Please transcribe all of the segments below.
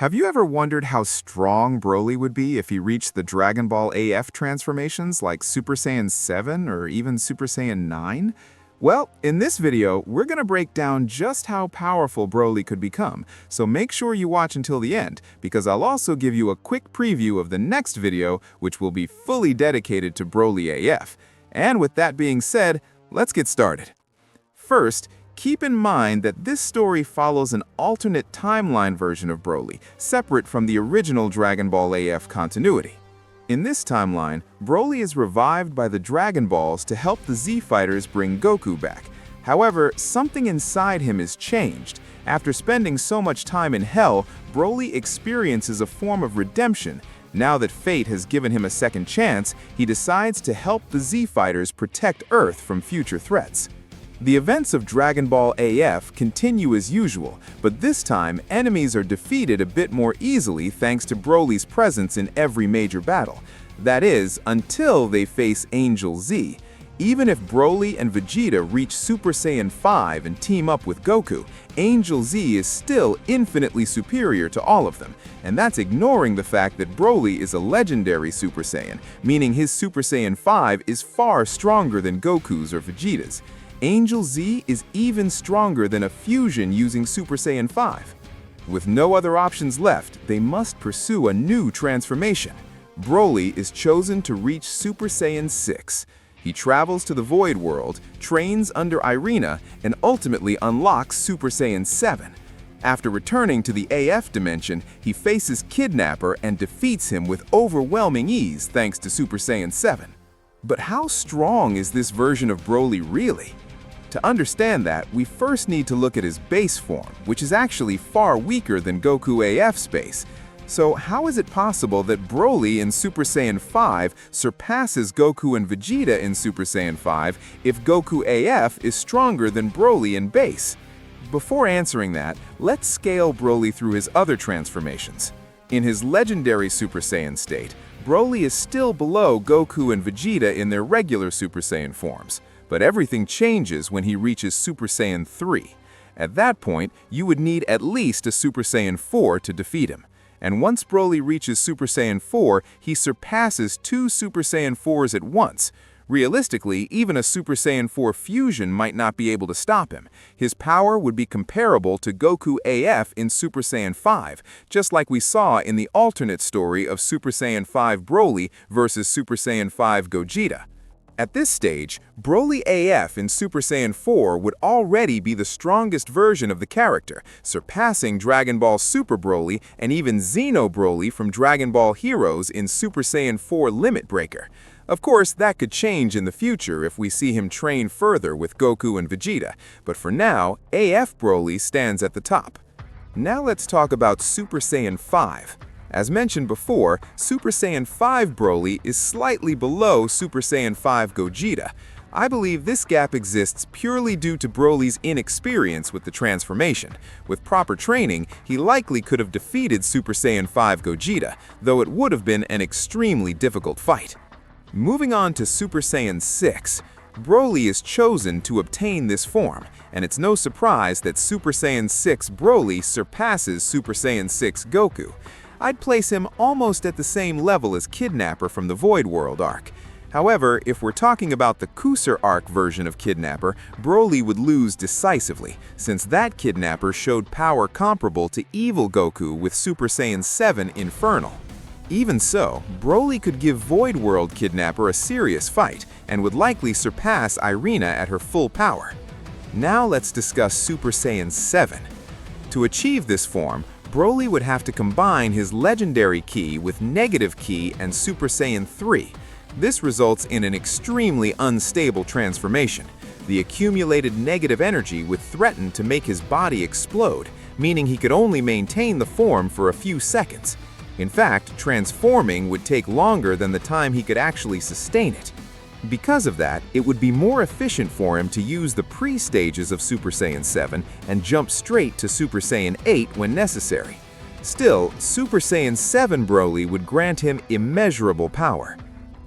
Have you ever wondered how strong Broly would be if he reached the Dragon Ball AF transformations like Super Saiyan 7 or even Super Saiyan 9? Well, in this video, we're going to break down just how powerful Broly could become, so make sure you watch until the end, because I'll also give you a quick preview of the next video, which will be fully dedicated to Broly AF. And with that being said, let's get started. First, keep in mind that this story follows an alternate timeline version of Broly, separate from the original Dragon Ball AF continuity. In this timeline, Broly is revived by the Dragon Balls to help the Z-Fighters bring Goku back. However, something inside him is changed. After spending so much time in Hell, Broly experiences a form of redemption. Now that fate has given him a second chance, he decides to help the Z-Fighters protect Earth from future threats. The events of Dragon Ball AF continue as usual, but this time enemies are defeated a bit more easily thanks to Broly's presence in every major battle. That is, until they face Angel Z. Even if Broly and Vegeta reach Super Saiyan 5 and team up with Goku, Angel Z is still infinitely superior to all of them, and that's ignoring the fact that Broly is a legendary Super Saiyan, meaning his Super Saiyan 5 is far stronger than Goku's or Vegeta's. Angel Z is even stronger than a fusion using Super Saiyan 5. With no other options left, they must pursue a new transformation. Broly is chosen to reach Super Saiyan 6. He travels to the Void World, trains under Irina, and ultimately unlocks Super Saiyan 7. After returning to the AF dimension, he faces Kidnapper and defeats him with overwhelming ease thanks to Super Saiyan 7. But how strong is this version of Broly really? To understand that, we first need to look at his base form, which is actually far weaker than Goku AF's base. So how is it possible that Broly in Super Saiyan 5 surpasses Goku and Vegeta in Super Saiyan 5 if Goku AF is stronger than Broly in base? Before answering that, let's scale Broly through his other transformations. In his legendary Super Saiyan state, Broly is still below Goku and Vegeta in their regular Super Saiyan forms. But everything changes when he reaches Super Saiyan 3. At that point, you would need at least a Super Saiyan 4 to defeat him. And once Broly reaches Super Saiyan 4, he surpasses two Super Saiyan 4s at once. Realistically, even a Super Saiyan 4 fusion might not be able to stop him. His power would be comparable to Goku AF in Super Saiyan 5, just like we saw in the alternate story of Super Saiyan 5 Broly versus Super Saiyan 5 Gogeta. At this stage, Broly AF in Super Saiyan 4 would already be the strongest version of the character, surpassing Dragon Ball Super Broly and even Xeno Broly from Dragon Ball Heroes in Super Saiyan 4 Limit Breaker. Of course, that could change in the future if we see him train further with Goku and Vegeta, but for now, AF Broly stands at the top. Now let's talk about Super Saiyan 5. As mentioned before, Super Saiyan 5 Broly is slightly below Super Saiyan 5 Gogeta. I believe this gap exists purely due to Broly's inexperience with the transformation. With proper training, he likely could have defeated Super Saiyan 5 Gogeta, though it would have been an extremely difficult fight. Moving on to Super Saiyan 6, Broly is chosen to obtain this form, and it's no surprise that Super Saiyan 6 Broly surpasses Super Saiyan 6 Goku. I'd place him almost at the same level as Kidnapper from the Void World arc. However, if we're talking about the Kusar arc version of Kidnapper, Broly would lose decisively, since that Kidnapper showed power comparable to evil Goku with Super Saiyan 7 Infernal. Even so, Broly could give Void World Kidnapper a serious fight, and would likely surpass Irina at her full power. Now let's discuss Super Saiyan 7. To achieve this form, Broly would have to combine his legendary ki with negative ki and Super Saiyan 3. This results in an extremely unstable transformation. The accumulated negative energy would threaten to make his body explode, meaning he could only maintain the form for a few seconds. In fact, transforming would take longer than the time he could actually sustain it. Because of that, it would be more efficient for him to use the pre-stages of Super Saiyan 7 and jump straight to Super Saiyan 8 when necessary. Still, Super Saiyan 7 Broly would grant him immeasurable power.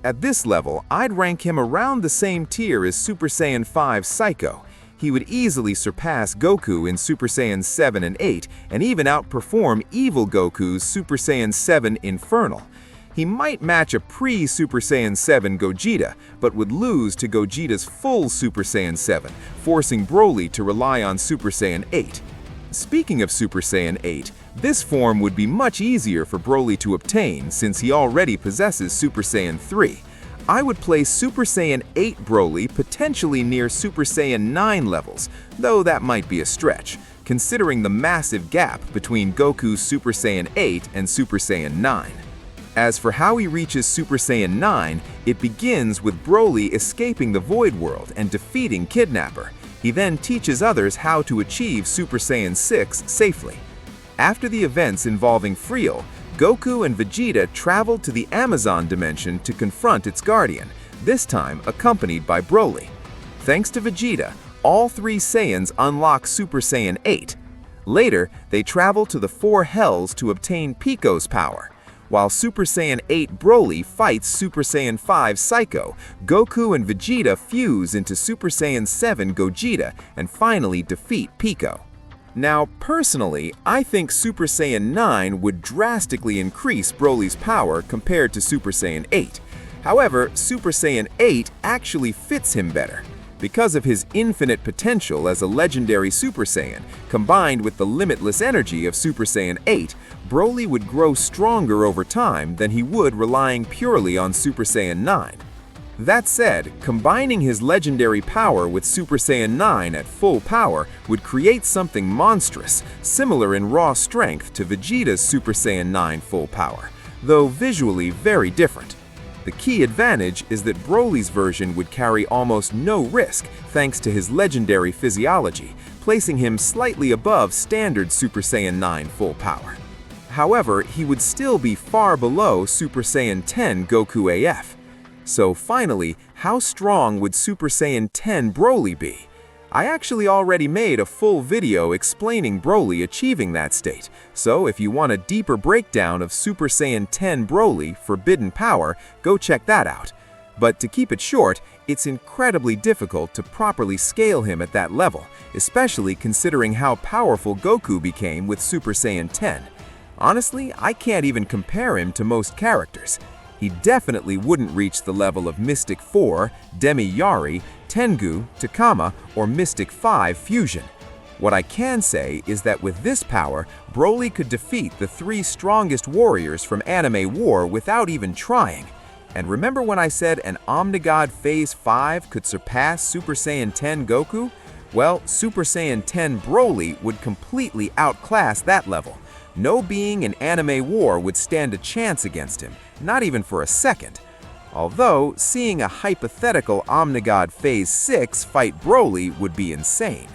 At this level, I'd rank him around the same tier as Super Saiyan 5 Psycho. he would easily surpass Goku in Super Saiyan 7 and 8, and even outperform evil Goku's Super Saiyan 7 Infernal. He might match a pre-Super Saiyan 7 Gogeta, but would lose to Gogeta's full Super Saiyan 7, forcing Broly to rely on Super Saiyan 8. Speaking of Super Saiyan 8, this form would be much easier for Broly to obtain since he already possesses Super Saiyan 3. I would place Super Saiyan 8 Broly potentially near Super Saiyan 9 levels, though that might be a stretch, considering the massive gap between Goku's Super Saiyan 8 and Super Saiyan 9. As for how he reaches Super Saiyan 9, it begins with Broly escaping the Void World and defeating Kidnapper. He then teaches others how to achieve Super Saiyan 6 safely. After the events involving Friel, Goku and Vegeta traveled to the Amazon dimension to confront its guardian, this time accompanied by Broly. Thanks to Vegeta, all three Saiyans unlock Super Saiyan 8. Later, they travel to the Four Hells to obtain Pico's power. While Super Saiyan 8 Broly fights Super Saiyan 5 Psycho, Goku and Vegeta fuse into Super Saiyan 7 Gogeta and finally defeat Pico. Now, personally, I think Super Saiyan 9 would drastically increase Broly's power compared to Super Saiyan 8. However, Super Saiyan 8 actually fits him better. Because of his infinite potential as a legendary Super Saiyan, combined with the limitless energy of Super Saiyan 8, Broly would grow stronger over time than he would relying purely on Super Saiyan 9. That said, combining his legendary power with Super Saiyan 9 at full power would create something monstrous, similar in raw strength to Vegeta's Super Saiyan 9 full power, though visually very different. The key advantage is that Broly's version would carry almost no risk thanks to his legendary physiology, placing him slightly above standard Super Saiyan 9 full power. However, he would still be far below Super Saiyan 10 Goku AF. So finally, how strong would Super Saiyan 10 Broly be? I actually already made a full video explaining Broly achieving that state, so if you want a deeper breakdown of Super Saiyan 10 Broly Forbidden Power, go check that out. But to keep it short, it's incredibly difficult to properly scale him at that level, especially considering how powerful Goku became with Super Saiyan 10. Honestly, I can't even compare him to most characters. He definitely wouldn't reach the level of Mystic 4, Demi Yari, Tengu, Takama, or Mystic 5 Fusion. What I can say is that with this power, Broly could defeat the three strongest warriors from Anime War without even trying. And remember when I said an Omnigod Phase 5 could surpass Super Saiyan 10 Goku? Well, Super Saiyan 10 Broly would completely outclass that level. No being in Anime War would stand a chance against him, not even for a second. Although, seeing a hypothetical Omnigod Phase 6 fight Broly would be insane.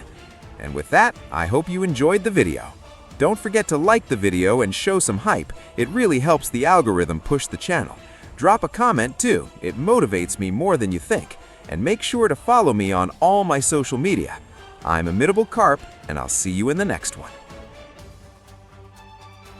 And with that, I hope you enjoyed the video. Don't forget to like the video and show some hype, it really helps the algorithm push the channel. Drop a comment too, it motivates me more than you think. And make sure to follow me on all my social media. I'm Imitable Carp, and I'll see you in the next one.